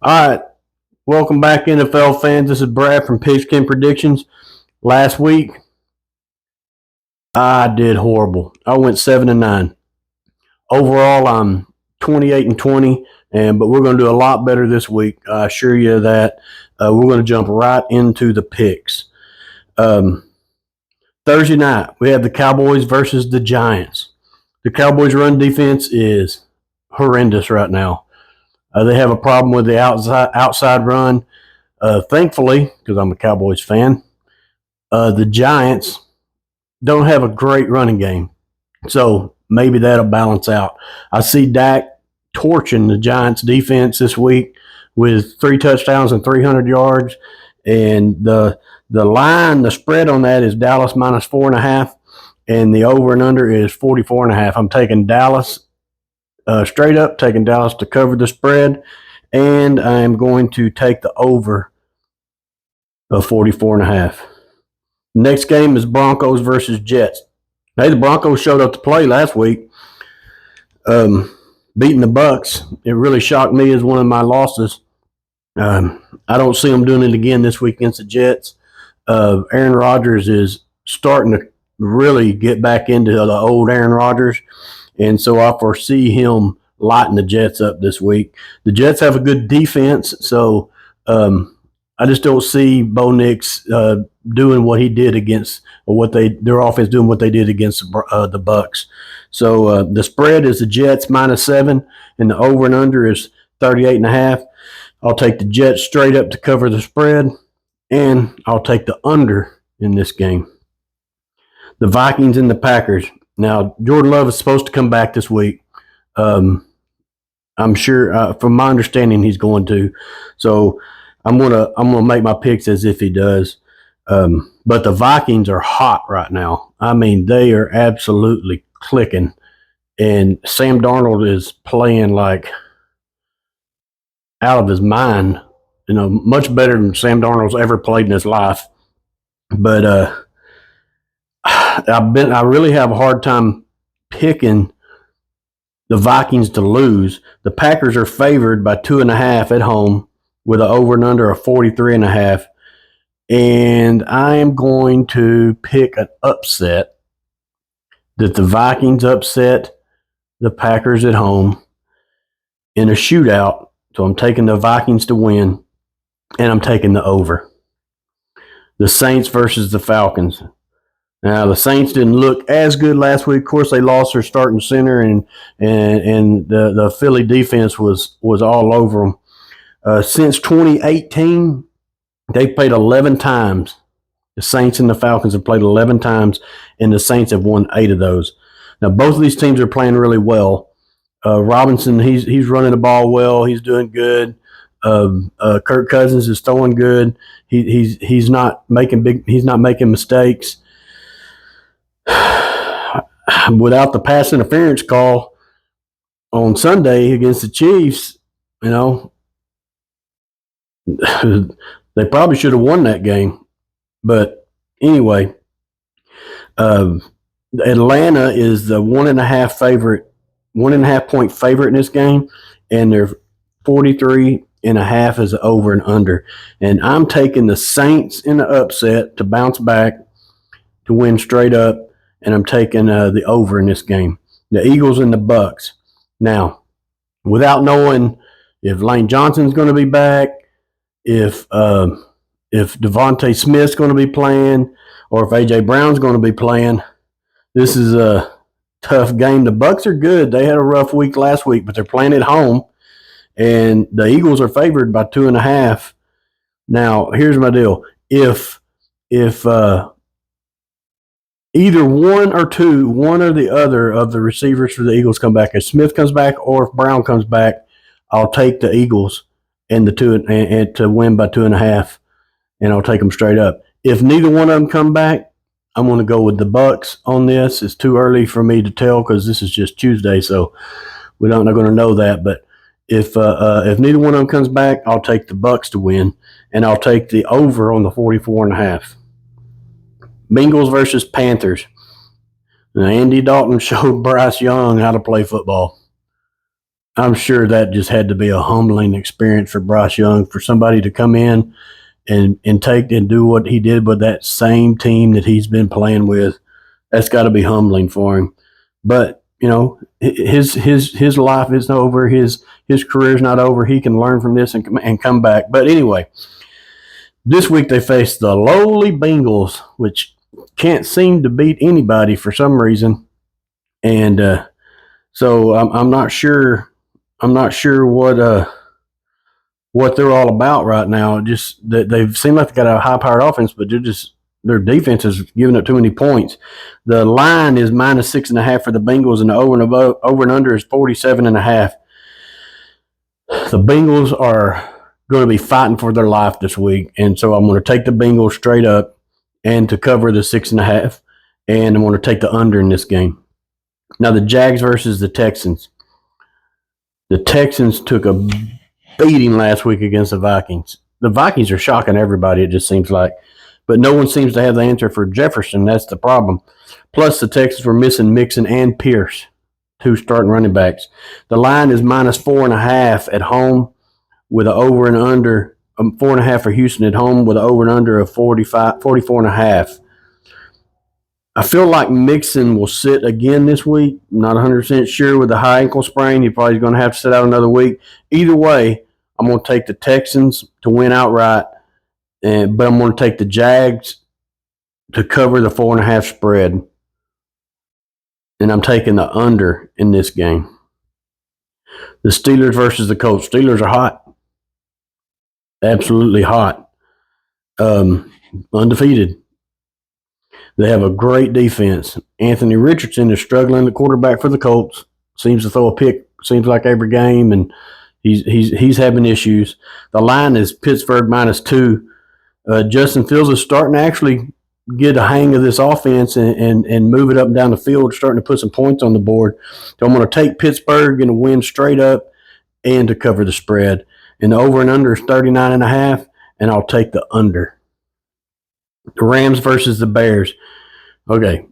All right, welcome back, NFL fans. This is Brad from Pigskin Predictions. Last week, I did horrible. I went 7-9. Overall, I'm 28-20, but we're going to do a lot better this week. I assure you that. We're going to jump right into the picks. Thursday night, we have the Cowboys versus the Giants. The Cowboys' run defense is horrendous right now. They have a problem with the outside run. Thankfully, because I'm a Cowboys fan, the Giants don't have a great running game. So maybe that'll balance out. I see Dak torching the Giants defense this week with 3 touchdowns and 300 yards. And the line, the spread on that is Dallas minus 4.5, and the over and under is 44.5. I'm taking Dallas straight up, taking Dallas to cover the spread, and I'm going to take the over of 44.5. Next game is Broncos versus Jets. Hey, the Broncos showed up to play last week, beating the Bucks. It really shocked me as one of my losses. I don't see them doing it again this week against the Jets. Aaron Rodgers is starting to really get back into the old Aaron Rodgers, and so I foresee him lighting the Jets up this week. The Jets have a good defense, so I just don't see Bo Nix doing what he did against, or their offense doing what they did against the Bucks. So the spread is the Jets -7, and the over and under is 38.5. I'll take the Jets straight up to cover the spread, and I'll take the under in this game. The Vikings and the Packers. Now, Jordan Love is supposed to come back this week. I'm sure, from my understanding, he's going to. So I'm gonna make my picks as if he does. But the Vikings are hot right now. I mean, they are absolutely clicking, and Sam Darnold is playing like out of his mind. You know, much better than Sam Darnold's ever played in his life. But I really have a hard time picking the Vikings to lose. The Packers are favored by 2.5 at home with an over and under of 43.5. And I am going to pick an upset, that the Vikings upset the Packers at home in a shootout. So I'm taking the Vikings to win, and I'm taking the over. The Saints versus the Falcons. Now, the Saints didn't look as good last week. Of course, they lost their starting center, and the Philly defense was all over them. Since 2018, they've played 11 times. The Saints and the Falcons have played 11 times, and the Saints have won 8 of those. Now, both of these teams are playing really well. Robinson, he's running the ball well. He's doing good. Kirk Cousins is throwing good. He's not making mistakes. Without the pass interference call on Sunday against the Chiefs, you know, they probably should have won that game. But anyway, Atlanta is the 1.5 point favorite in this game, and they're 43.5 is over and under. And I'm taking the Saints in the upset to bounce back to win straight up, and I'm taking the over in this game. The Eagles and the Bucks. Now, without knowing if Lane Johnson's going to be back, if Devontae Smith's going to be playing, or if A.J. Brown's going to be playing, this is a tough game. The Bucks are good. They had a rough week last week, but they're playing at home, and the Eagles are favored by 2.5. Now, here's my deal. If either one or the other of the receivers for the Eagles come back, if Smith comes back or if Brown comes back, I'll take the Eagles and to win by 2.5, and I'll take them straight up. If neither one of them come back, I'm going to go with the Bucks on this. It's too early for me to tell because this is just Tuesday, so we're not going to know that. But if neither one of them comes back, I'll take the Bucks to win, and I'll take the over on the 44.5. Bengals versus Panthers. Now, Andy Dalton showed Bryce Young how to play football. I'm sure that just had to be a humbling experience for Bryce Young, for somebody to come in and take and do what he did with that same team that he's been playing with. That's got to be humbling for him. But his life isn't over. His career's not over. He can learn from this and come back. But anyway, this week they faced the lowly Bengals, which can't seem to beat anybody for some reason. And so I'm not sure. I'm not sure what they're all about right now. Just that they seem like they got a high-powered offense, but their defense is giving up too many points. The line is -6.5 for the Bengals, and the over and under is 47.5. The Bengals are going to be fighting for their life this week, and so I'm going to take the Bengals straight up and to cover the 6.5, and I'm going to take the under in this game. Now the Jags versus the Texans. The Texans took a beating last week against the Vikings. The Vikings are shocking everybody, it just seems like. But no one seems to have the answer for Jefferson. That's the problem. Plus, the Texans were missing Mixon and Pierce, two starting running backs. The line is -4.5 at home with an over and under, 4.5 for Houston at home with an over and under of 44.5. I feel like Mixon will sit again this week. I'm not 100% sure with the high ankle sprain. He probably going to have to sit out another week. Either way, I'm going to take the Texans to win outright, but I'm going to take the Jags to cover the 4.5 spread. And I'm taking the under in this game. The Steelers versus the Colts. Steelers are hot. Absolutely hot. Undefeated. They have a great defense. Anthony Richardson is struggling, the quarterback for the Colts. Seems to throw a pick, seems like every game, and he's having issues. The line is Pittsburgh -2. Justin Fields is starting to actually get a hang of this offense and move it up and down the field, starting to put some points on the board. So I'm going to take Pittsburgh and win straight up and to cover the spread. And the over and under is 39.5, and I'll take the under. The Rams versus the Bears. Okay,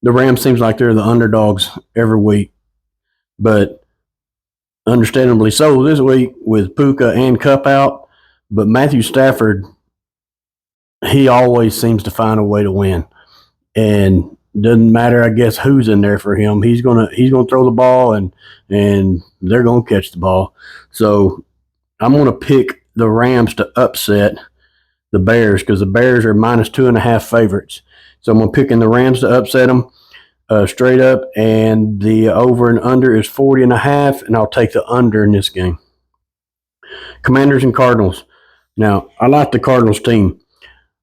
the Rams seems like they're the underdogs every week, but understandably so this week with Puka and Kupp out. But Matthew Stafford, he always seems to find a way to win, and doesn't matter, I guess, who's in there for him. He's gonna throw the ball, and they're gonna catch the ball. So I'm gonna pick the Rams to upset the Bears because the Bears are -2.5 favorites. So I'm picking the Rams to upset them straight up, and the over and under is 40.5, and I'll take the under in this game. Commanders and Cardinals. Now, I like the Cardinals team.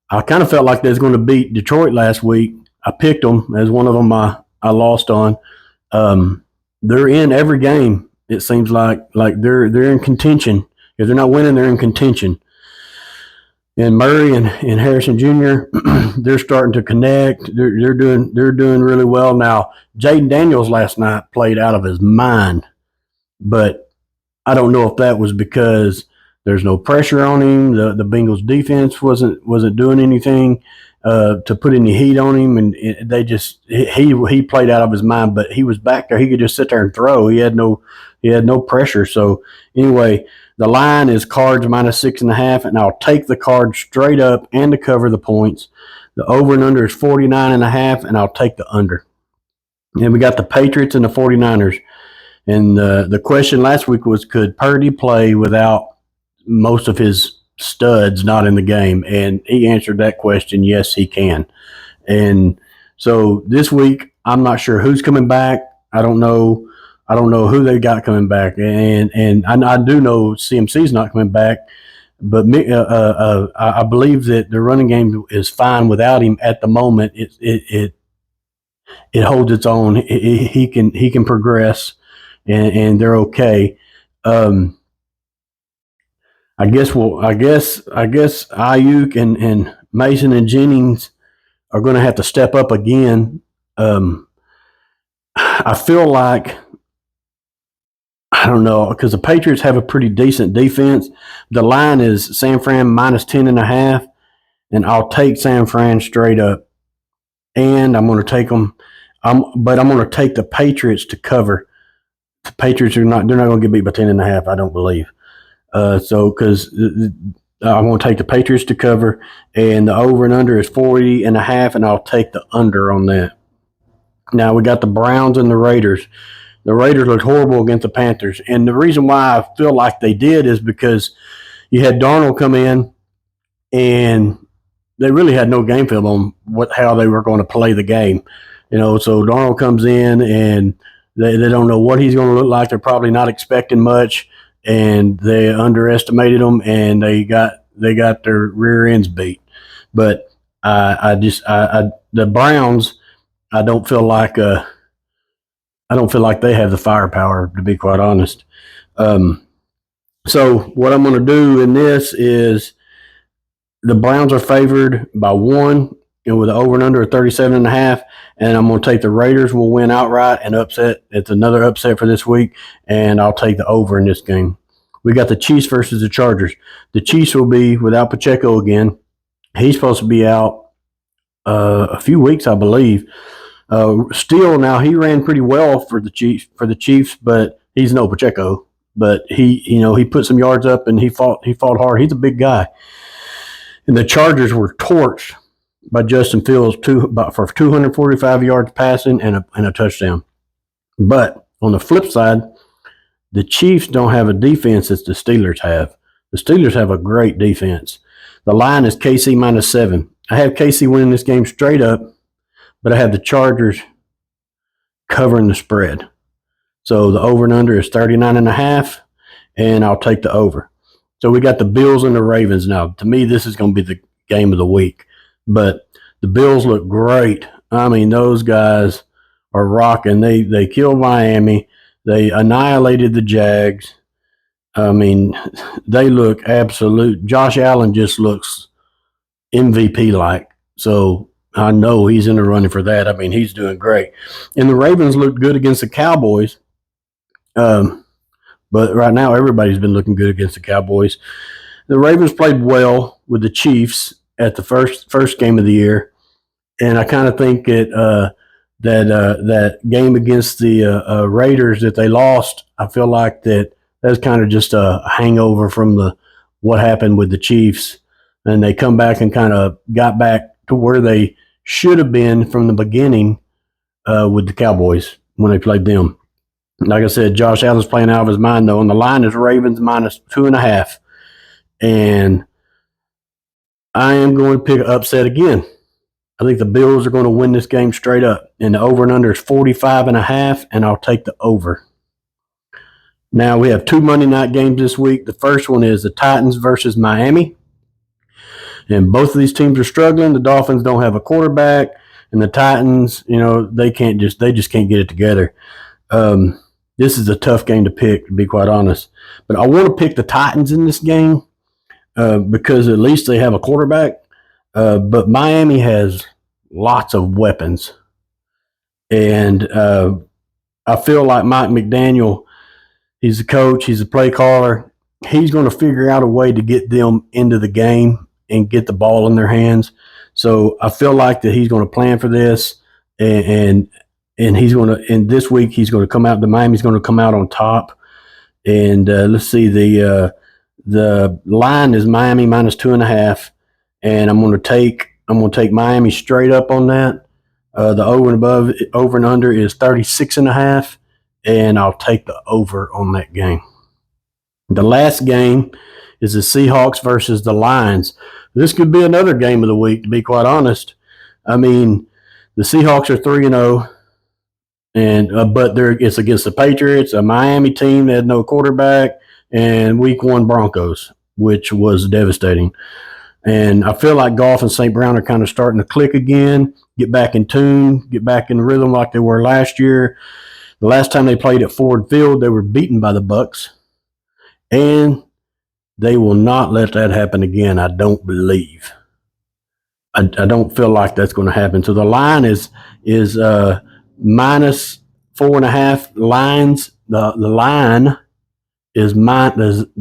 I kind of felt like they was going to beat Detroit last week. I picked them as one of them I lost on. They're in every game. It seems like they're in contention. If they're not winning, they're in contention. And Murray and Harrison Jr., they're starting to connect. They're doing really well now. Jaden Daniels last night played out of his mind, but I don't know if that was because there's no pressure on him. The Bengals defense wasn't doing anything to put any heat on him, and he played out of his mind. But he was back there; he could just sit there and throw. He had no pressure. So anyway. The line is Cards -6.5, and I'll take the Cards straight up and to cover the points. The over and under is 49.5, and I'll take the under. And we got the Patriots and the 49ers. And the question last week was, could Purdy play without most of his studs not in the game? And he answered that question, yes, he can. And so this week, I'm not sure who's coming back. I don't know who they got coming back, and I do know CMC's not coming back, but I believe that the running game is fine without him at the moment. It holds its own. He can progress, and they're okay. I guess Ayuk and Mason and Jennings are going to have to step up again. I feel like. I don't know, because the Patriots have a pretty decent defense. The line is San Fran -10.5, and I'll take San Fran straight up. And I'm going to take them, but I'm going to take the Patriots to cover The Patriots they're not going to get beat by 10.5. I don't believe. So because I'm going to take the Patriots to cover, and the over and under is 40.5, and I'll take the under on that. Now we got the Browns and the Raiders. The Raiders looked horrible against the Panthers, and the reason why I feel like they did is because you had Darnold come in, and they really had no game film on how they were going to play the game. So Darnold comes in, and they don't know what he's going to look like. They're probably not expecting much, and they underestimated him, and they got their rear ends beat. But the Browns, I don't feel like they have the firepower, to be quite honest. So what I'm going to do in this is the Browns are favored by 1, with an over and under of 37.5, and I'm going to take the Raiders will win outright and upset. It's another upset for this week, and I'll take the over in this game. We got the Chiefs versus the Chargers. The Chiefs will be without Pacheco again. He's supposed to be out a few weeks, I believe. Still, now he ran pretty well for the Chiefs, but he's no Pacheco. But he put some yards up and he fought hard. He's a big guy. And the Chargers were torched by Justin Fields for 245 yards passing and a touchdown. But on the flip side, the Chiefs don't have a defense that the Steelers have. The Steelers have a great defense. The line is KC -7. I have KC winning this game straight up, but I have the Chargers covering the spread. So the over and under is 39.5, and I'll take the over. So we got the Bills and the Ravens now. To me, this is going to be the game of the week. But the Bills look great. I mean, those guys are rocking. They killed Miami. They annihilated the Jags. I mean, they look absolute. Josh Allen just looks MVP-like. So I know he's in the running for that. I mean, he's doing great. And the Ravens looked good against the Cowboys. But right now, everybody's been looking good against the Cowboys. The Ravens played well with the Chiefs at the first game of the year, and I kind of think that game against the Raiders that they lost, I feel like that's kind of just a hangover from what happened with the Chiefs, and they come back and kind of got back to where they should have been from the beginning with the Cowboys when they played them. Like I said, Josh Allen's playing out of his mind, though, and the line is Ravens -2.5. And I am going to pick an upset again. I think the Bills are going to win this game straight up. And the over and under is 45.5, and I'll take the over. Now, we have 2 Monday night games this week. The first one is the Titans versus Miami. And both of these teams are struggling. The Dolphins don't have a quarterback, and the Titans, they just can't get it together. This is a tough game to pick, to be quite honest. But I want to pick the Titans in this game because at least they have a quarterback. But Miami has lots of weapons. And I feel like Mike McDaniel, he's the coach, he's the play caller. He's going to figure out a way to get them into the game and get the ball in their hands. So I feel like that he's going to plan for this, and he's going to. And this week he's going to come out. The Miami's going to come out on top. And let's see, the line is Miami -2.5, and I'm going to take Miami straight up on that. The over and under is 36.5, and I'll take the over on that game. The last game is the Seahawks versus the Lions. This could be another game of the week, to be quite honest. I mean, the Seahawks are 3-0, but it's against the Patriots, a Miami team that had no quarterback, and Week 1 Broncos, which was devastating. And I feel like Goff and St. Brown are kind of starting to click again, get back in tune, get back in rhythm like they were last year. The last time they played at Ford Field, they were beaten by the Bucs, and they will not let that happen again, I don't believe. I don't feel like that's going to happen. So the line is -4.5 lines. The line is the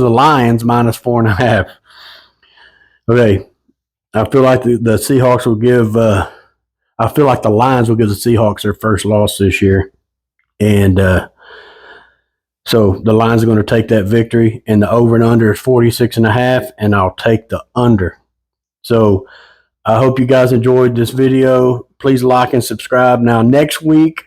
Lions -4.5. Okay, I feel like the Seahawks will give. I feel like the Lions will give the Seahawks their first loss this year, and So the lines are going to take that victory, and the over and under is 46.5, and I'll take the under. So I hope you guys enjoyed this video. Please like and subscribe. Now, next week,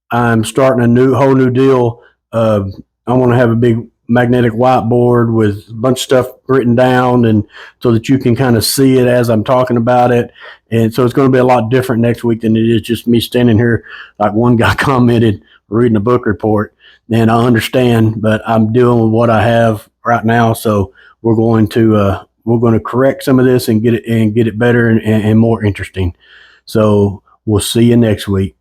I'm starting a whole new deal. I'm going to have a big magnetic whiteboard with a bunch of stuff written down, and so that you can kind of see it as I'm talking about it. And so it's going to be a lot different next week than it is just me standing here like one guy commented reading a book report. And I understand, but I'm dealing with what I have right now. So we're going to correct some of this and get it better and more interesting. So we'll see you next week.